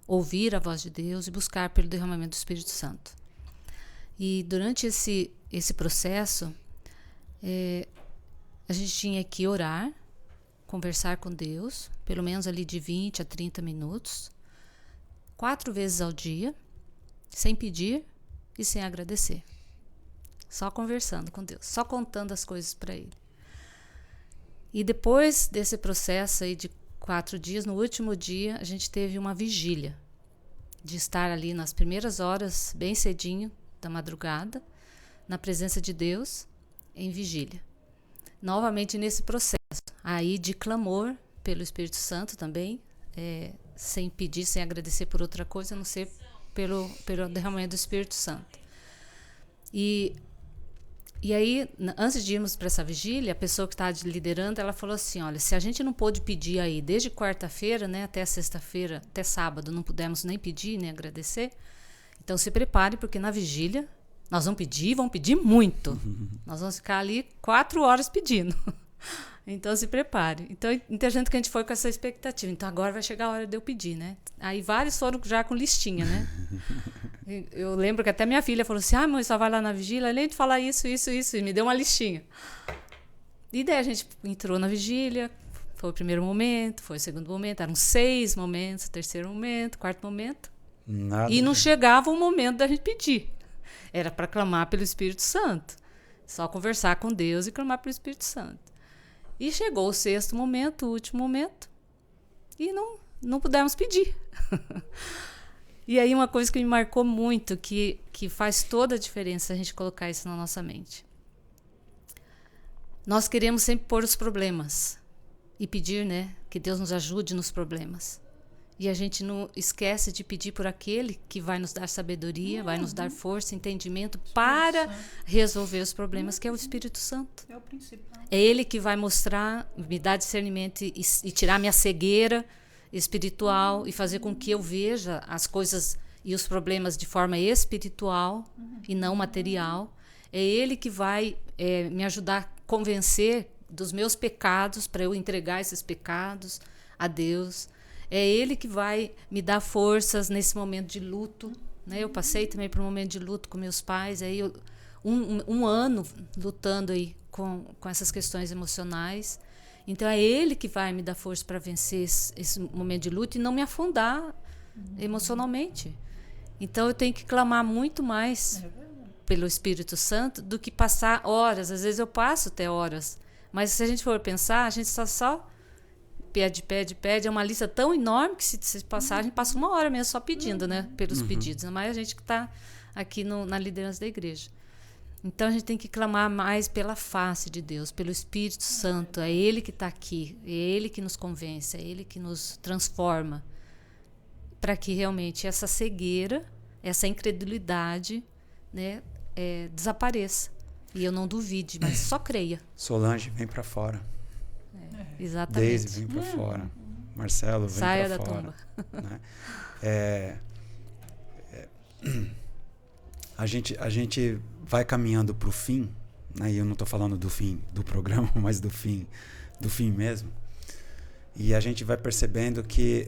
ouvir a voz de Deus e buscar pelo derramamento do Espírito Santo. E durante esse processo, a gente tinha que orar, conversar com Deus, pelo menos ali de 20 a 30 minutos, 4 vezes ao dia, sem pedir e sem agradecer. Só conversando com Deus, só contando as coisas para Ele. E depois desse processo aí de 4 dias, no último dia, a gente teve uma vigília, de estar ali nas primeiras horas, bem cedinho da madrugada, na presença de Deus, em vigília. Novamente nesse processo, aí de clamor pelo Espírito Santo também, sem pedir, sem agradecer por outra coisa, a não ser pelo derramamento do Espírito Santo. E aí, antes de irmos para essa vigília, a pessoa que está liderando, ela falou assim, olha, se a gente não pôde pedir aí desde quarta-feira, né, até sexta-feira, até sábado, não pudemos nem pedir, nem agradecer, então se prepare, porque na vigília nós vamos pedir muito. Nós vamos ficar ali 4 horas pedindo. Então se prepare. Então gente que a gente foi com essa expectativa. Então agora vai chegar a hora de eu pedir, né? Aí vários foram já com listinha, né? Eu lembro que até minha filha falou assim, mãe, só vai lá na vigília, além de falar isso, e me deu uma listinha. E daí a gente entrou na vigília, foi o primeiro momento, foi o segundo momento, eram 6 momentos, terceiro momento, quarto momento. Nada e não chegava o momento da gente pedir. Era para clamar pelo Espírito Santo. Só conversar com Deus e clamar pelo Espírito Santo. E chegou o 6º momento, o último momento, e não pudemos pedir. E aí uma coisa que me marcou muito, que faz toda a diferença a gente colocar isso na nossa mente. Nós queremos sempre pôr os problemas e pedir, né, que Deus nos ajude nos problemas. E a gente não esquece de pedir por aquele que vai nos dar sabedoria, vai nos dar força, entendimento para resolver os problemas, que é o Espírito Santo. É o principal. É Ele que vai mostrar, me dar discernimento e tirar minha cegueira espiritual e fazer com que eu veja as coisas e os problemas de forma espiritual e não material. É Ele que vai me ajudar a convencer dos meus pecados, para eu entregar esses pecados a Deus. É Ele que vai me dar forças nesse momento de luto, né? Eu passei também por um momento de luto com meus pais, aí um ano lutando aí com essas questões emocionais. Então é Ele que vai me dar força para vencer esse momento de luto e não me afundar emocionalmente. Então eu tenho que clamar muito mais pelo Espírito Santo do que passar horas. Às vezes eu passo até horas, mas se a gente for pensar, a gente só pede, é uma lista tão enorme que se passar, a gente passa 1 hora mesmo só pedindo, né? Pelos pedidos, mas a gente que está aqui na liderança da igreja. Então a gente tem que clamar mais pela face de Deus, pelo Espírito Santo. É Ele que está aqui, é Ele que nos convence, é Ele que nos transforma, para que realmente essa cegueira, essa incredulidade, né, desapareça. E eu não duvide, mas só creia. Solange, vem para fora. Exatamente. Deise, vem para fora. Marcelo, vem Saia para da fora. tumba. Né? A gente vai caminhando para o fim, né? E eu não estou falando do fim do programa, mas do fim mesmo. E a gente vai percebendo que,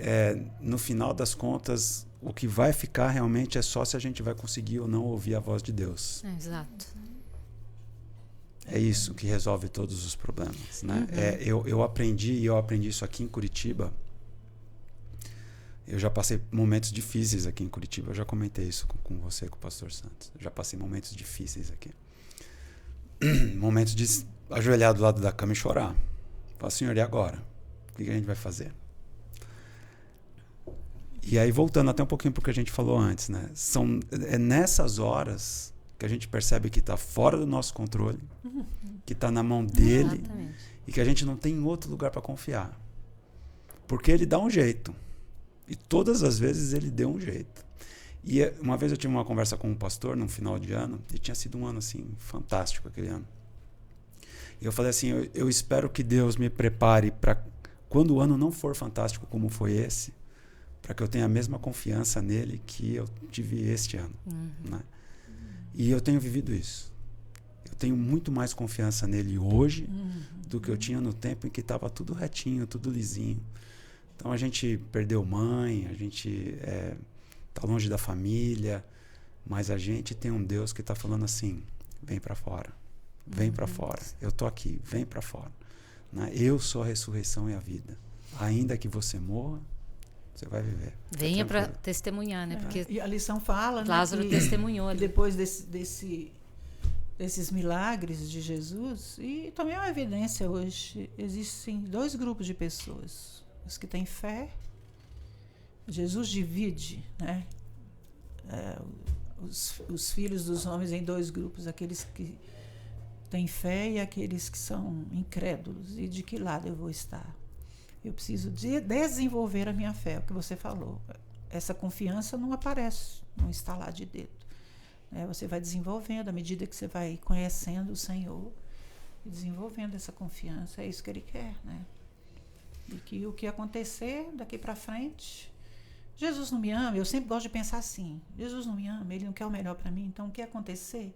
no final das contas, o que vai ficar realmente é só se a gente vai conseguir ou não ouvir a voz de Deus. Exato. É isso que resolve todos os problemas, né? Eu aprendi isso aqui em Curitiba. Eu já passei momentos difíceis aqui em Curitiba. Eu já comentei isso com você, com o pastor Santos. Eu já passei momentos difíceis aqui. Momentos de ajoelhar do lado da cama e chorar. Falar, Senhor, e agora? O que a gente vai fazer? E aí, voltando até um pouquinho para o que a gente falou antes, né? É nessas horas que a gente percebe que está fora do nosso controle, que está na mão dele. Exatamente. E que a gente não tem outro lugar para confiar. Porque ele dá um jeito. E todas as vezes ele deu um jeito. E uma vez eu tive uma conversa com um pastor no final de ano, e tinha sido um ano assim fantástico aquele ano. E eu falei assim, eu espero que Deus me prepare para quando o ano não for fantástico como foi esse, para que eu tenha a mesma confiança nele que eu tive este ano. Né? E eu tenho vivido isso. Eu tenho muito mais confiança nele hoje do que eu tinha no tempo em que estava tudo retinho, tudo lisinho. Então a gente perdeu mãe, a gente está longe da família, mas a gente tem um Deus que está falando assim, vem para fora, vem para fora, eu estou aqui, vem para fora. Né? Eu sou a ressurreição e a vida. Ainda que você morra, você vai viver. Venha para testemunhar, né? Porque e a lição fala, Lázaro, né, testemunhou ali. Depois desses milagres de Jesus, e também é uma evidência hoje, existem 2 grupos de pessoas. Os que têm fé, Jesus divide, né, os filhos dos homens em 2 grupos, aqueles que têm fé e aqueles que são incrédulos. E de que lado eu vou estar? Eu preciso desenvolver a minha fé, o que você falou. Essa confiança não aparece, não está lá de dedo. Você vai desenvolvendo à medida que você vai conhecendo o Senhor e desenvolvendo essa confiança. É isso que Ele quer, né? E que o que acontecer daqui para frente, Jesus não me ama. Eu sempre gosto de pensar assim: Jesus não me ama, Ele não quer o melhor para mim. Então o que acontecer,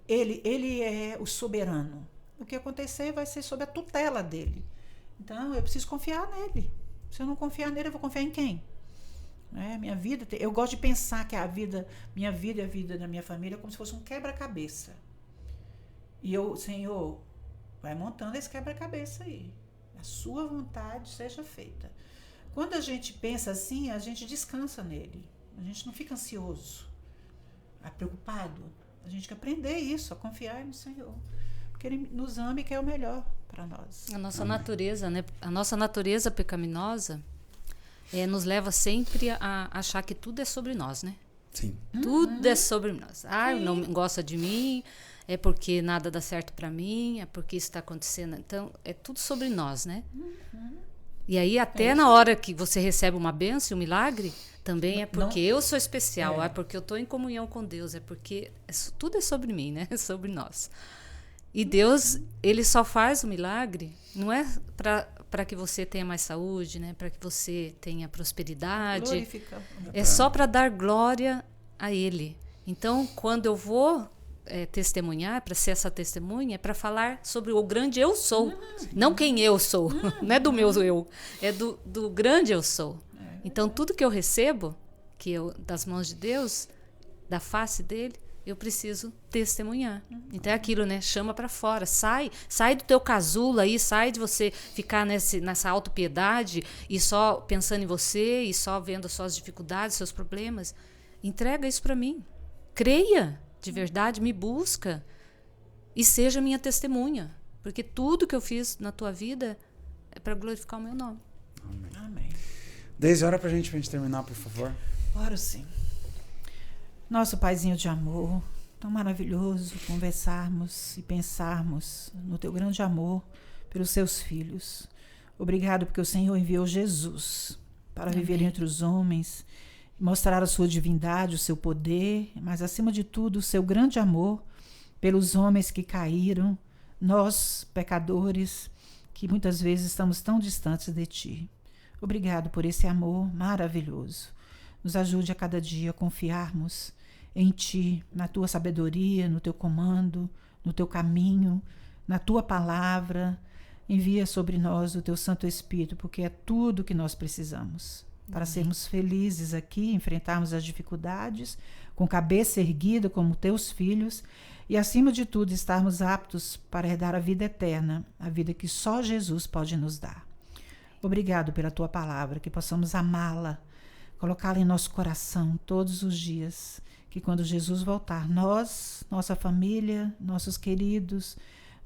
Ele é o soberano. O que acontecer vai ser sob a tutela dele. Então eu preciso confiar nele. Se eu não confiar nele, eu vou confiar em quem? Minha vida, eu gosto de pensar que minha vida e a vida da minha família é como se fosse um quebra-cabeça. E Senhor, vai montando esse quebra-cabeça aí. A sua vontade seja feita. Quando a gente pensa assim, a gente descansa nele. A gente não fica ansioso, preocupado. A gente tem que aprender isso, a confiar no Senhor. Porque Ele nos ama e quer o melhor para nós. A nossa natureza, né? A nossa natureza pecaminosa nos leva sempre a achar que tudo é sobre nós, né? Sim. Tudo é sobre nós. Não gosta de mim, é porque nada dá certo para mim, é porque isso está acontecendo. Então, é tudo sobre nós, né? E aí, até na hora que você recebe uma bênção, um milagre, também é porque eu sou especial, é porque eu estou em comunhão com Deus, é porque tudo é sobre mim, né? É sobre nós. E Deus, Ele só faz o milagre, não é para que você tenha mais saúde, né? Para que você tenha prosperidade. Glorifica. É só para dar glória a Ele. Então, quando eu vou testemunhar, para ser essa testemunha, é para falar sobre o grande eu sou. Não quem eu sou, não é do meu eu, é do grande eu sou. Então, tudo que eu recebo, das mãos de Deus, da face dele, eu preciso testemunhar. Então é aquilo, né? Chama para fora, sai do teu casulo aí, sai de você ficar nessa autopiedade e só pensando em você e só vendo as suas dificuldades, seus problemas. Entrega isso para mim. Creia de verdade, me busca e seja minha testemunha, porque tudo que eu fiz na tua vida é para glorificar o meu nome. Amém. 10 horas pra gente terminar, por favor. Oro sim. Nosso Paizinho de amor, tão maravilhoso conversarmos e pensarmos no teu grande amor pelos seus filhos. Obrigado porque o Senhor enviou Jesus para viver entre os homens, mostrar a sua divindade, o seu poder, mas acima de tudo o seu grande amor pelos homens que caíram, nós, pecadores, que muitas vezes estamos tão distantes de ti. Obrigado por esse amor maravilhoso. Nos ajude a cada dia a confiarmos em Ti, na Tua sabedoria, no Teu comando, no Teu caminho, na Tua palavra. Envia sobre nós o Teu Santo Espírito, porque é tudo que nós precisamos para sermos felizes aqui, enfrentarmos as dificuldades, com cabeça erguida como Teus filhos e, acima de tudo, estarmos aptos para herdar a vida eterna, a vida que só Jesus pode nos dar. Obrigado pela Tua palavra, que possamos amá-la, colocá-la em nosso coração todos os dias, que quando Jesus voltar, nós, nossa família, nossos queridos,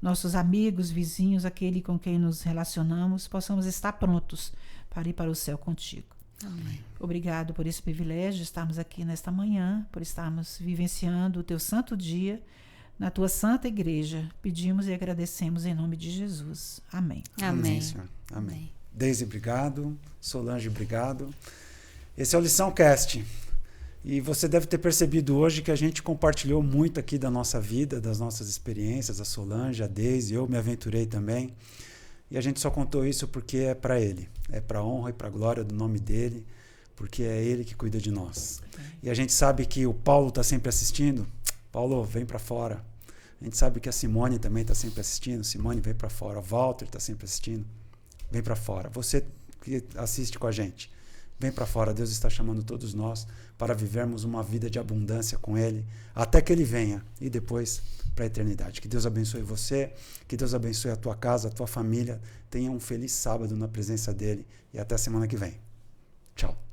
nossos amigos, vizinhos, aquele com quem nos relacionamos, possamos estar prontos para ir para o céu contigo. Amém. Obrigado por esse privilégio de estarmos aqui nesta manhã, por estarmos vivenciando o Teu santo dia na Tua santa igreja. Pedimos e agradecemos em nome de Jesus. Amém. Amém. Senhor. Amém. Deise, obrigado. Solange, obrigado. Esse é o Lição Cast. E você deve ter percebido hoje que a gente compartilhou muito aqui da nossa vida, das nossas experiências, a Solange, a Deise, eu me aventurei também. E a gente só contou isso porque é para Ele, é para a honra e para a glória do nome dEle, porque é Ele que cuida de nós. E a gente sabe que o Paulo está sempre assistindo. Paulo, vem para fora. A gente sabe que a Simone também está sempre assistindo. Simone, vem para fora. O Walter está sempre assistindo. Vem para fora. Você que assiste com a gente, vem para fora. Deus está chamando todos nós para vivermos uma vida de abundância com Ele, até que Ele venha, e depois para a eternidade. Que Deus abençoe você, que Deus abençoe a tua casa, a tua família. Tenha um feliz sábado na presença dEle, e até semana que vem. Tchau.